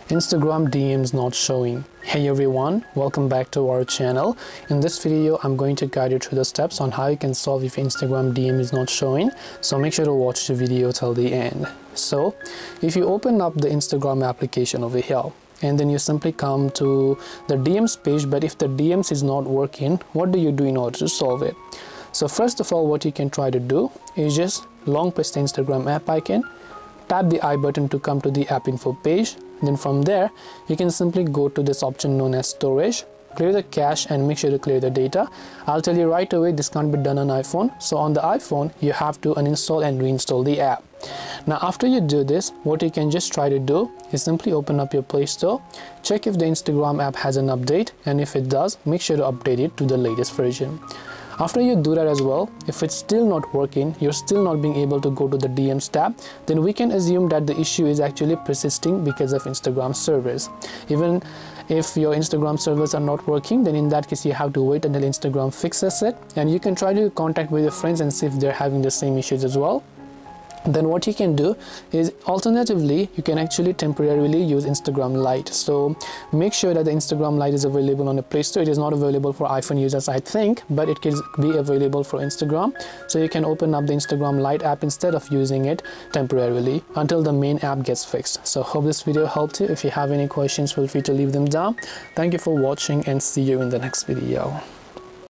Instagram DMs not showing. Hey everyone, welcome back to our channel. In this video I'm going to guide you through the steps on how you can solve if Instagram DM is not showing, so make sure to watch the video till the end. So if you open up the Instagram application over here and then you simply come to the DMs page, but if the DMs is not working, what do you do in order to solve it? So first of all, what you can try to do is just long press the Instagram app icon, tap the I button to come to the app info page. Then from there you can simply go to this option known as storage, clear the cache and make sure to clear the data. I'll tell you right away, this can't be done on iPhone. So on the iPhone you have to uninstall and reinstall the app. Now after you do this, what you can just try to do is simply open up your Play Store, check if the Instagram app has an update, and if it does, make sure to update it to the latest version. After you do that as well, if it's still not working, you're still not being able to go to the DMs tab, then we can assume that the issue is actually persisting because of Instagram servers. Even if your Instagram servers are not working, then in that case you have to wait until Instagram fixes it, and you can try to contact with your friends and see if they're having the same issues as well. Then what you can do is alternatively you can actually temporarily use Instagram Lite. So make sure that the Instagram Lite is available on the Play Store. It is not available for iPhone users, I think, but it can be available for Instagram. So you can open up the Instagram Lite app instead of using it temporarily until the main app gets fixed. So hope this video helped you. If you have any questions, feel free to leave them down. Thank you for watching and see you in the next video.